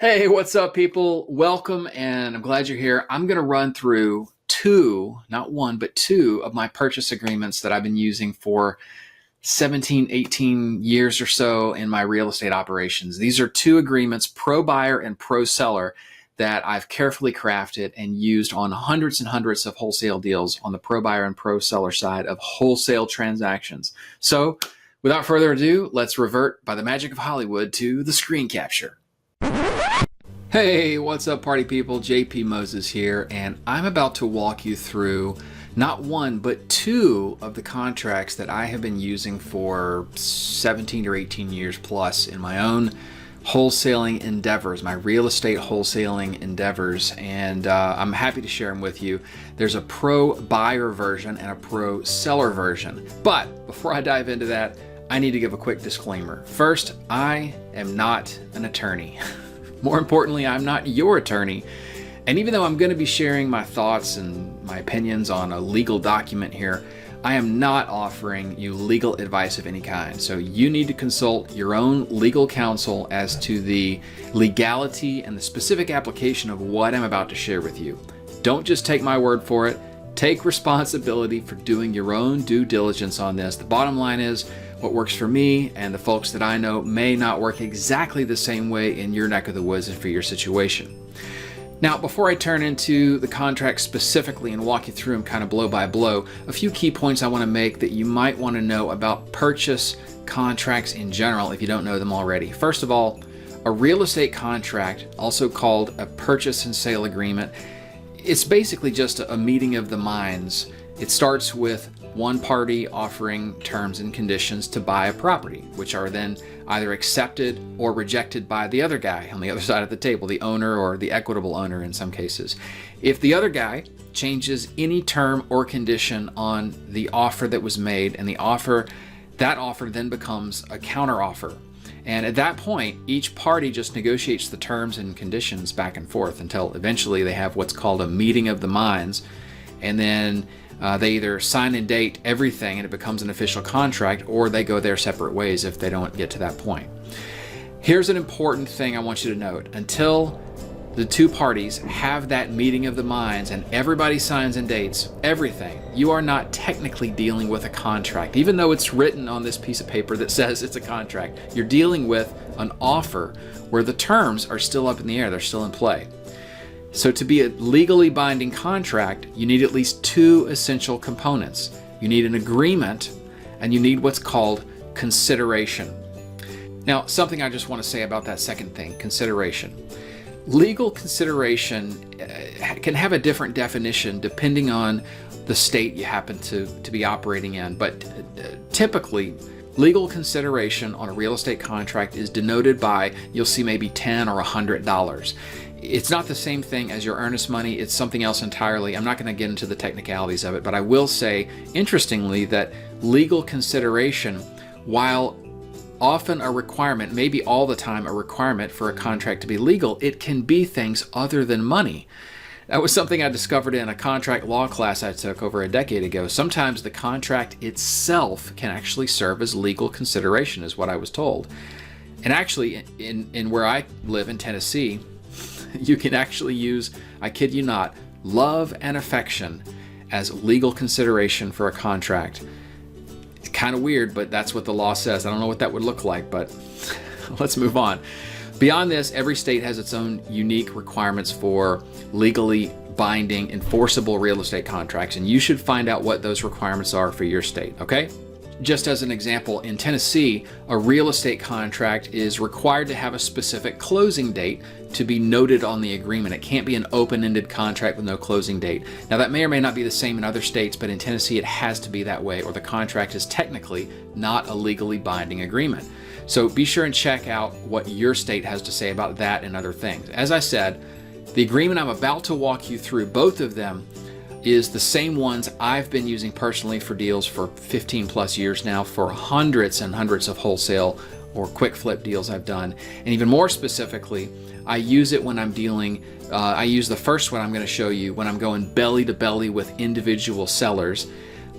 Hey, what's up, people? Welcome, and I'm glad you're here. I'm going to run through two, not one, but two of my purchase agreements that I've been using for 17, 18 years or so in my real estate operations. These are two agreements, pro buyer and pro seller, that I've carefully crafted and used on hundreds and hundreds of wholesale deals on the pro buyer and pro seller side of wholesale transactions. So, without further ado, let's revert by the magic of Hollywood to the screen capture. Hey, what's up, party people? JP Moses here, and I'm about to walk you through not one, but two of the contracts that I have been using for 17 or 18 years plus in my own wholesaling endeavors, my real estate wholesaling endeavors, and I'm happy to share them with you. There's a pro buyer version and a pro seller version. But before I dive into that, I need to give a quick disclaimer. First, I am not an attorney. More importantly, I'm not your attorney. And even though I'm going to be sharing my thoughts and my opinions on a legal document here, I am not offering you legal advice of any kind. So you need to consult your own legal counsel as to the legality and the specific application of what I'm about to share with you. Don't just take my word for it. Take responsibility for doing your own due diligence on this. The bottom line is, what works for me and the folks that I know may not work exactly the same way in your neck of the woods and for your situation. Now, before I turn into the contract specifically and walk you through them kind of blow by blow, a few key points I want to make that you might want to know about purchase contracts in general if you don't know them already. First of all, a real estate contract, also called a purchase and sale agreement, it's basically just a meeting of the minds. It starts with one party offering terms and conditions to buy a property, which are then either accepted or rejected by the other guy on the other side of the table, the owner or the equitable owner in some cases. If the other guy changes any term or condition on the offer that was made, and that offer then becomes a counteroffer. And at that point, each party just negotiates the terms and conditions back and forth until eventually they have what's called a meeting of the minds, and then they either sign and date everything and it becomes an official contract, or they go their separate ways if they don't get to that point. Here's an important thing I want you to note. Until the two parties have that meeting of the minds and everybody signs and dates everything, you are not technically dealing with a contract. Even though it's written on this piece of paper that says it's a contract, you're dealing with an offer where the terms are still up in the air, they're still in play. So to be a legally binding contract, you need at least two essential components. You need an agreement, and you need what's called consideration. Now, something I just want to say about that second thing, consideration. Legal consideration can have a different definition depending on the state you happen to be operating in, but typically, legal consideration on a real estate contract is denoted by, you'll see maybe $10 or $100. It's not the same thing as your earnest money. It's something else entirely. I'm not going to get into the technicalities of it, but I will say, interestingly, that legal consideration, while often a requirement, maybe all the time a requirement for a contract to be legal, it can be things other than money. That was something I discovered in a contract law class I took over a decade ago. Sometimes the contract itself can actually serve as legal consideration, is what I was told. And actually, in where I live in Tennessee, you can actually use, I kid you not, love and affection as legal consideration for a contract. It's kind of weird, but that's what the law says. I don't know what that would look like, but let's move on. Beyond this, every state has its own unique requirements for legally binding, enforceable real estate contracts, and you should find out what those requirements are for your state, okay? Just as an example, in Tennessee, a real estate contract is required to have a specific closing date to be noted on the agreement. It can't be an open-ended contract with no closing date. Now, that may or may not be the same in other states, but in Tennessee it has to be that way, or the contract is technically not a legally binding agreement. So be sure and check out what your state has to say about that and other things. As I said, the agreement I'm about to walk you through, both of them, is the same ones I've been using personally for deals for 15 plus years now, for hundreds and hundreds of wholesale or quick flip deals I've done. And even more specifically, I use it when I'm dealing, I use the first one I'm going to show you when I'm going belly to belly with individual sellers,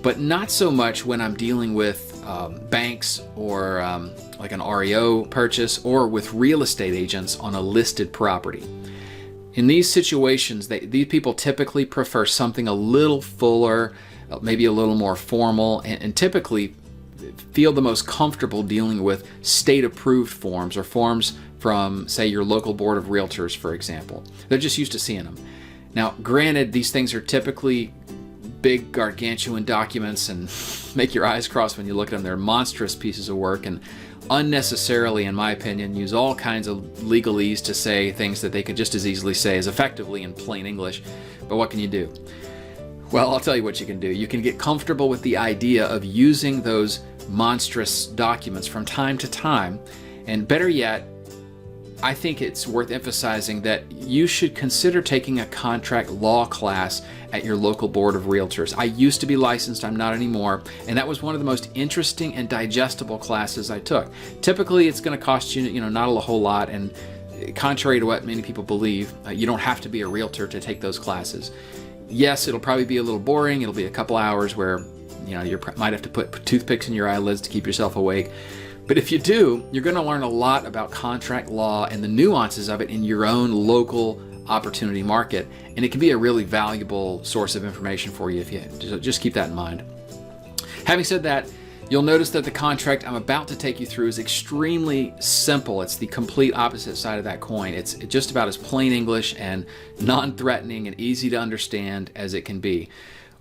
but not so much when I'm dealing with banks or like an REO purchase, or with real estate agents on a listed property. In these situations, these people typically prefer something a little fuller, maybe a little more formal, and typically feel the most comfortable dealing with state-approved forms, or forms from, say, your local board of realtors, for example. They're just used to seeing them. Now, granted, these things are typically big, gargantuan documents and make your eyes cross when you look at them. They're monstrous pieces of work, and unnecessarily, in my opinion, use all kinds of legalese to say things that they could just as easily say as effectively in plain English. But what can you do? Well, I'll tell you what you can do. You can get comfortable with the idea of using those monstrous documents from time to time, and better yet, I think it's worth emphasizing that you should consider taking a contract law class at your local board of realtors. I used to be licensed, I'm not anymore, and that was one of the most interesting and digestible classes I took. Typically, it's going to cost you, not a whole lot, and contrary to what many people believe, you don't have to be a realtor to take those classes. Yes, it'll probably be a little boring. It'll be a couple hours where, you might have to put toothpicks in your eyelids to keep yourself awake. But if you do, you're going to learn a lot about contract law and the nuances of it in your own local opportunity market, and it can be a really valuable source of information for you if you just keep that in mind. Having said that, you'll notice that the contract I'm about to take you through is extremely simple. It's the complete opposite side of that coin. It's just about as plain English and non-threatening and easy to understand as it can be,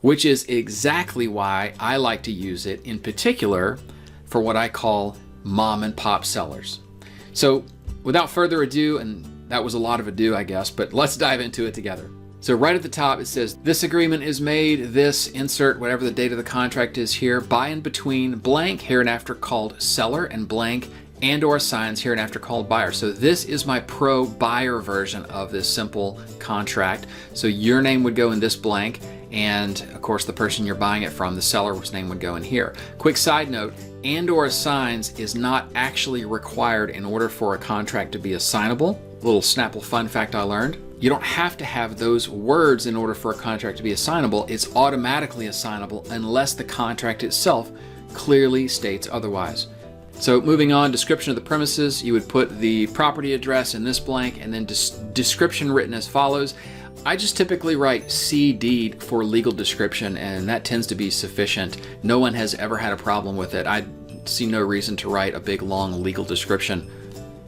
which is exactly why I like to use it, in particular for what I call mom and pop sellers. So without further ado, and that was a lot of ado, I guess, but let's dive into it together. So right at the top, it says, this agreement is made, this, insert whatever the date of the contract is here, by and between blank, hereinafter called seller, and blank, and or signs, hereinafter called buyer. So this is my pro buyer version of this simple contract. So your name would go in this blank, and of course the person you're buying it from, the seller's name, would go in here. Quick side note, and or assigns is not actually required in order for a contract to be assignable. Little Snapple fun fact I learned. You don't have to have those words in order for a contract to be assignable. It's automatically assignable unless the contract itself clearly states otherwise. So moving on, description of the premises, you would put the property address in this blank, and then description written as follows. I just typically write C deed for legal description, and that tends to be sufficient. No one has ever had a problem with it. I see no reason to write a big long legal description.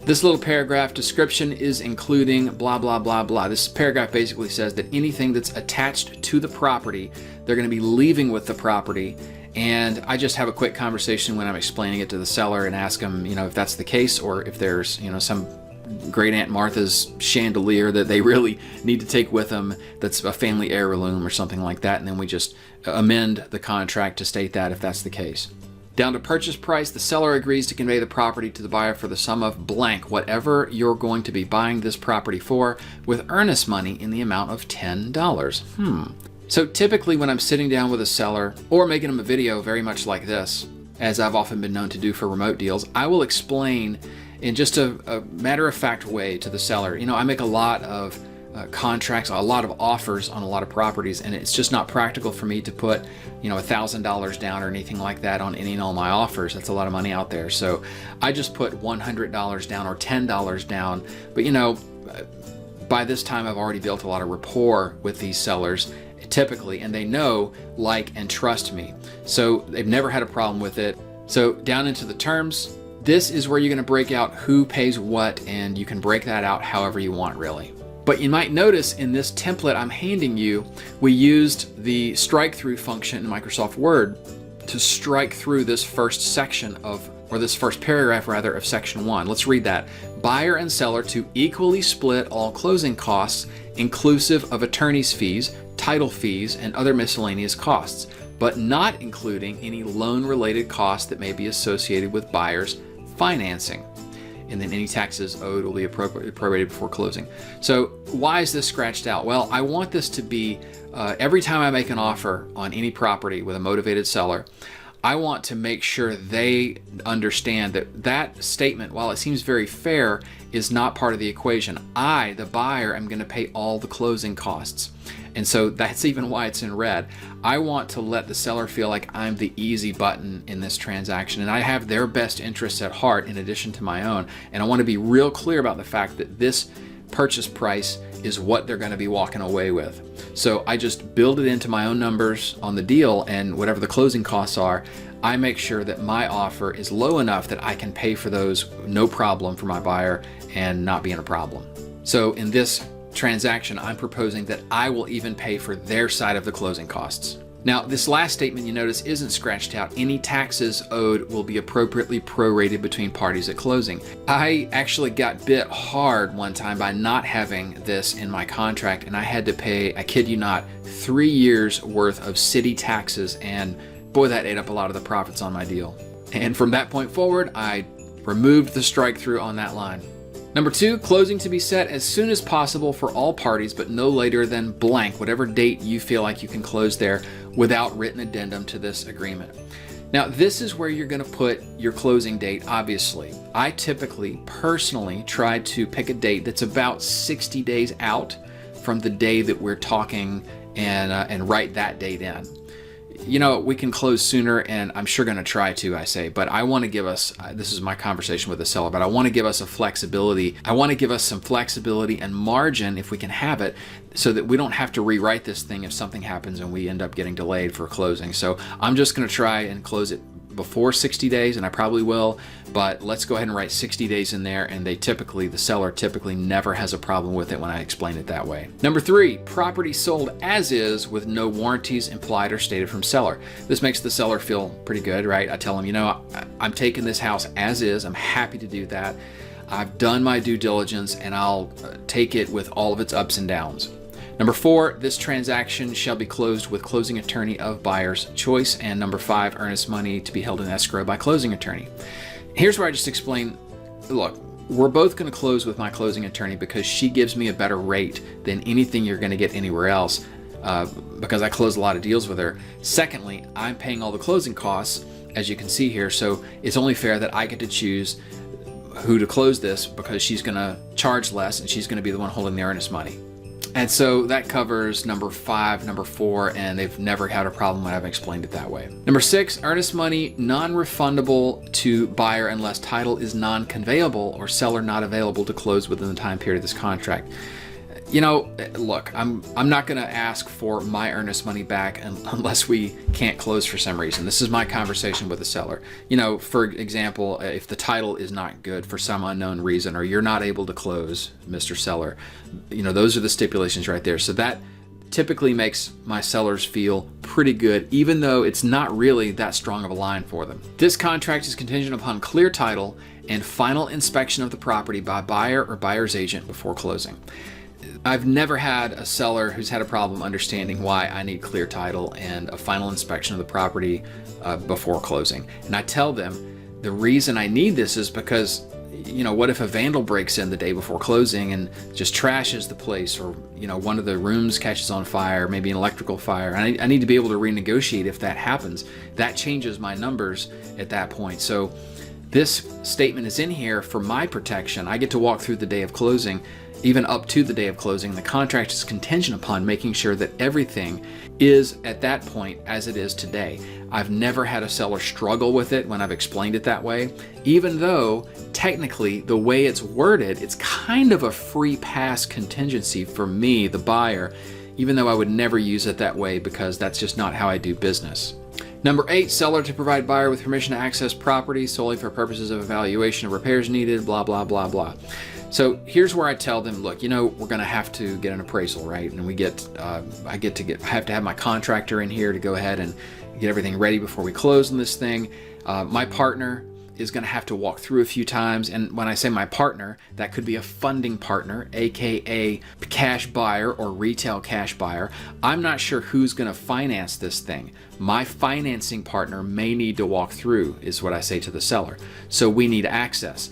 This little paragraph, description is including blah, blah, blah, blah. This paragraph basically says that anything that's attached to the property, they're going to be leaving with the property. And I just have a quick conversation when I'm explaining it to the seller and ask them, if that's the case, or if there's, some great Aunt Martha's chandelier that they really need to take with them that's a family heirloom or something like that. And then we just amend the contract to state that if that's the case. Down to purchase price, the seller agrees to convey the property to the buyer for the sum of blank, whatever you're going to be buying this property for, with earnest money in the amount of $10. So typically when I'm sitting down with a seller or making them a video very much like this, as I've often been known to do for remote deals, I will explain in just a matter-of-fact way to the seller. I make a lot of contracts, a lot of offers on a lot of properties, and it's just not practical for me to put $1,000 down or anything like that on any and all my offers. That's a lot of money out there. So I just put $100 down or $10 down. But by this time I've already built a lot of rapport with these sellers typically, and they know, like, and trust me. So they've never had a problem with it. So down into the terms, this is where you're going to break out who pays what, and you can break that out however you want, really. But you might notice in this template I'm handing you, we used the strike through function in Microsoft Word to strike through this first section or this first paragraph rather, of section 1. Let's read that. Buyer and seller to equally split all closing costs, inclusive of attorney's fees, title fees, and other miscellaneous costs, but not including any loan-related costs that may be associated with buyer's financing. And then any taxes owed will be prorated before closing. So why is this scratched out? Well, I want this to be, every time I make an offer on any property with a motivated seller, I want to make sure they understand that that statement, while it seems very fair, is not part of the equation. I, the buyer, am going to pay all the closing costs. And so that's even why it's in red. I want to let the seller feel like I'm the easy button in this transaction, and I have their best interests at heart in addition to my own. And I want to be real clear about the fact that this purchase price is what they're going to be walking away with. So I just build it into my own numbers on the deal, and whatever the closing costs are, I make sure that my offer is low enough that I can pay for those no problem for my buyer and not being a problem. So in this transaction, I'm proposing that I will even pay for their side of the closing costs. Now, this last statement you notice isn't scratched out. Any taxes owed will be appropriately prorated between parties at closing. I actually got bit hard one time by not having this in my contract, and I had to pay, I kid you not, 3 years worth of city taxes, and boy, that ate up a lot of the profits on my deal. And from that point forward, I removed the strike through on that line. Number 2, closing to be set as soon as possible for all parties, but no later than blank, whatever date you feel like you can close there without written addendum to this agreement. Now, this is where you're going to put your closing date, obviously. I typically, personally, try to pick a date that's about 60 days out from the day that we're talking and write that date in. You know, we can close sooner, and I'm sure going to try to, I say, but I want to give us, this is my conversation with the seller, but I want to give us a flexibility. I want to give us some flexibility and margin if we can have it, so that we don't have to rewrite this thing if something happens and we end up getting delayed for closing. So I'm just going to try and close it before 60 days, and I probably will, but let's go ahead and write 60 days in there, and the seller typically never has a problem with it when I explain it that way. Number 3, property sold as is with no warranties implied or stated from seller. This makes the seller feel pretty good, right? I tell them, you know, I'm taking this house as is. I'm happy to do that. I've done my due diligence, and I'll take it with all of its ups and downs. Number 4, this transaction shall be closed with closing attorney of buyer's choice. And number 5, earnest money to be held in escrow by closing attorney. Here's where I just explain, look, we're both going to close with my closing attorney because she gives me a better rate than anything you're going to get anywhere else, because I close a lot of deals with her. Secondly, I'm paying all the closing costs, as you can see here, so it's only fair that I get to choose who to close this, because she's going to charge less and she's going to be the one holding the earnest money. And so that covers number 5, number 4, and they've never had a problem when I've explained it that way. Number 6, earnest money non-refundable to buyer unless title is non-conveyable or seller not available to close within the time period of this contract. You know, look, I'm not going to ask for my earnest money back unless we can't close for some reason. This is my conversation with the seller. You know, for example, if the title is not good for some unknown reason, or you're not able to close, Mr. Seller, you know, those are the stipulations right there. So that typically makes my sellers feel pretty good, even though it's not really that strong of a line for them. This contract is contingent upon clear title and final inspection of the property by buyer or buyer's agent before closing. I've never had a seller who's had a problem understanding why I need clear title and a final inspection of the property before closing. And I tell them the reason I need this is because, you know, what if a vandal breaks in the day before closing and just trashes the place, or, you know, one of the rooms catches on fire, maybe an electrical fire. I need to be able to renegotiate if that happens. That changes my numbers at that point. So this statement is in here for my protection. I get to walk through the day of closing, even up to the day of closing. The contract is contingent upon making sure that everything is at that point as it is today. I've never had a seller struggle with it when I've explained it that way, even though technically the way it's worded, it's kind of a free pass contingency for me, the buyer, even though I would never use it that way because that's just not how I do business. Number 8, seller to provide buyer with permission to access property solely for purposes of evaluation of repairs needed, blah, blah, blah, blah. So here's where I tell them, look, you know, we're going to have to get an appraisal, right? And I have to have my contractor in here to go ahead and get everything ready before we close on this thing. My partner is going to have to walk through a few times. And when I say my partner, that could be a funding partner, AKA cash buyer or retail cash buyer. I'm not sure who's going to finance this thing. My financing partner may need to walk through, is what I say to the seller. So we need access.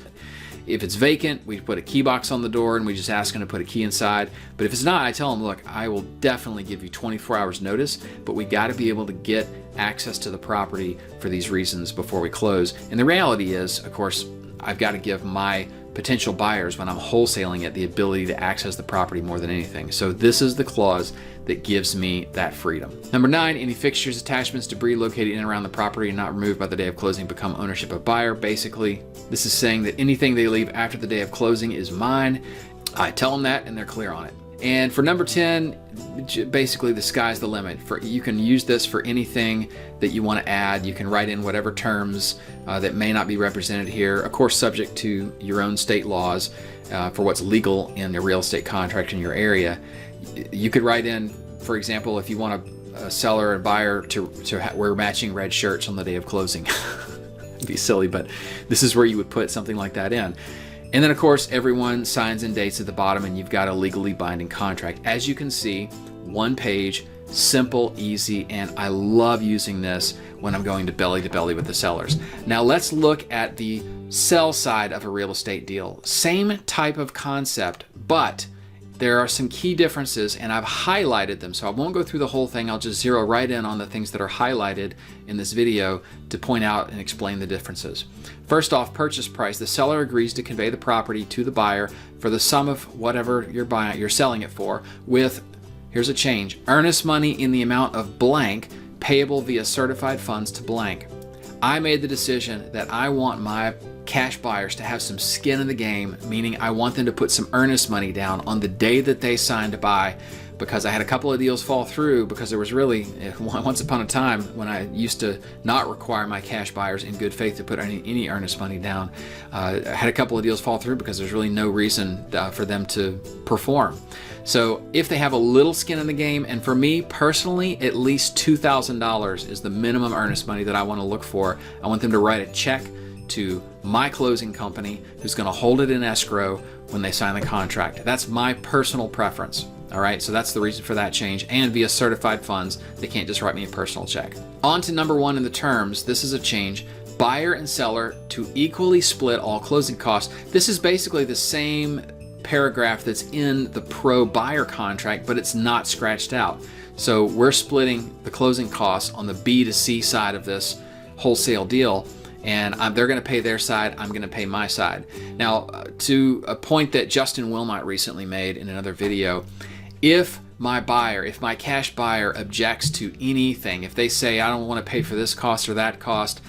If it's vacant, we put a key box on the door and we just ask them to put a key inside. But if it's not, I tell them, look, I will definitely give you 24 hours notice, but we got to be able to get access to the property for these reasons before we close. And the reality is, of course, I've got to give my potential buyers when I'm wholesaling it the ability to access the property more than anything. So this is the clause that gives me that freedom. Number 9, any fixtures, attachments, debris located in and around the property and not removed by the day of closing become ownership of buyer. Basically, this is saying that anything they leave after the day of closing is mine. I tell them that and they're clear on it. And for number 10, basically the sky's the limit. You can use this for anything that you want to add. You can write in whatever terms that may not be represented here, of course subject to your own state laws for what's legal in a real estate contract in your area. You could write in, for example, if you want a seller and buyer to wear matching red shirts on the day of closing. It'd be silly, but this is where you would put something like that in. And then of course everyone signs and dates at the bottom and you've got a legally binding contract. As you can see, one page, simple, easy, and I love using this when I'm going to belly with the sellers. Now let's look at the sell side of a real estate deal. Same type of concept, but there are some key differences and I've highlighted them. So I won't go through the whole thing. I'll just zero right in on the things that are highlighted in this video to point out and explain the differences. First off, purchase price. The seller agrees to convey the property to the buyer for the sum of whatever you're selling it for with, here's a change, earnest money in the amount of blank payable via certified funds to blank. I made the decision that I want my cash buyers to have some skin in the game, meaning I want them to put some earnest money down on the day that they sign to buy, because I had a couple of deals fall through because there was really, once upon a time when I used to not require my cash buyers in good faith to put any earnest money down. I had a couple of deals fall through because there's really no reason for them to perform. So if they have a little skin in the game, and for me personally, at least $2,000 is the minimum earnest money that I want to look for. I want them to write a check to my closing company who's going to hold it in escrow when they sign the contract. That's my personal preference. All right, so that's the reason for that change, and via certified funds. They can't just write me a personal check. On to number 1 in the terms. This is a change. Buyer and seller to equally split all closing costs. This is basically the same paragraph that's in the pro buyer contract, but it's not scratched out. So we're splitting the closing costs on the B to C side of this wholesale deal, and they're going to pay their side, I'm going to pay my side. Now, to a point that Justin Wilmot recently made in another video, if my cash buyer objects to anything, if they say, I don't want to pay for this cost or that cost,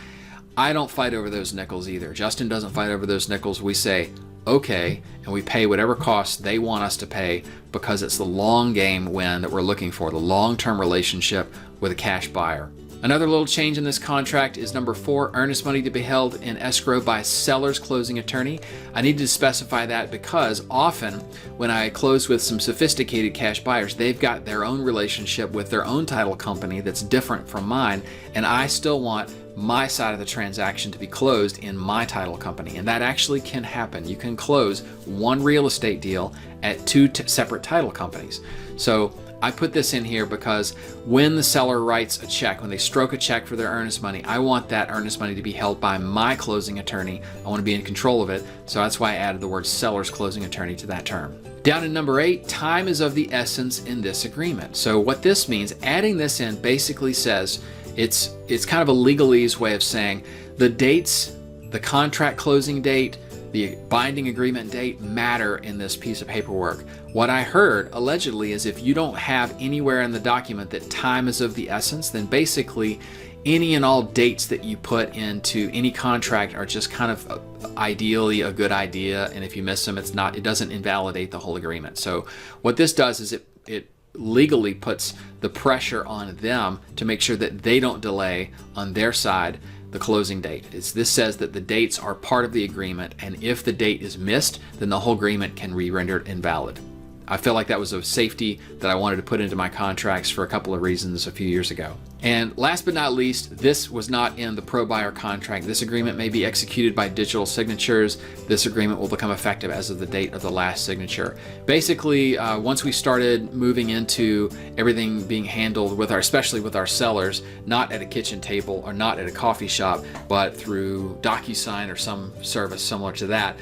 I don't fight over those nickels either. Justin doesn't fight over those nickels. We say, okay, and we pay whatever costs they want us to pay, because it's the long game win that we're looking for, the long-term relationship with a cash buyer. Another little change in this contract is number 4, earnest money to be held in escrow by seller's closing attorney. I need to specify that because often when I close with some sophisticated cash buyers, they've got their own relationship with their own title company that's different from mine, and I still want my side of the transaction to be closed in my title company. And that actually can happen. You can close one real estate deal at 2 separate title companies. So I put this in here because when the seller writes a check, when they stroke a check for their earnest money, I want that earnest money to be held by my closing attorney. I want to be in control of it. So that's why I added the word seller's closing attorney to that term. Down in number 8, time is of the essence in this agreement. So what this means, adding this in basically says, it's kind of a legalese way of saying the dates, the contract closing date, the binding agreement date matter in this piece of paperwork. What I heard allegedly is if you don't have anywhere in the document that time is of the essence, then basically any and all dates that you put into any contract are just kind of ideally a good idea, and if you miss them, it doesn't invalidate the whole agreement. So what this does is it legally puts the pressure on them to make sure that they don't delay on their side the closing date. This says that the dates are part of the agreement, and if the date is missed, then the whole agreement can be rendered invalid. I felt like that was a safety that I wanted to put into my contracts for a couple of reasons a few years ago. And last but not least, this was not in the pro buyer contract. This agreement may be executed by digital signatures. This agreement will become effective as of the date of the last signature. Basically, once we started moving into everything being handled especially with our sellers, not at a kitchen table or not at a coffee shop, but through DocuSign or some service similar to that,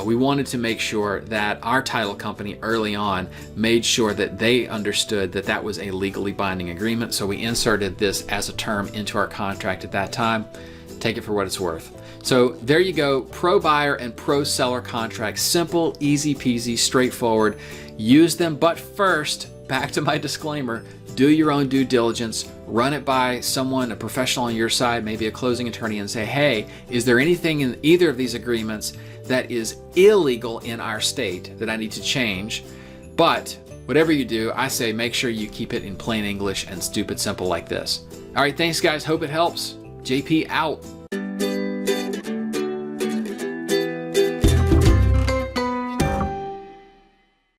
we wanted to make sure that our title company early on made sure that they understood that that was a legally binding agreement. So we inserted this as a term into our contract at that time. Take it for what it's worth. So there you go, pro buyer and pro seller contracts. Simple, easy peasy, straightforward. Use them, but first, back to my disclaimer, do your own due diligence, run it by someone, a professional on your side, maybe a closing attorney, and say, hey, is there anything in either of these agreements that is illegal in our state that I need to change? But whatever you do, I say make sure you keep it in plain English and stupid simple like this. All right, thanks guys, hope it helps. JP out.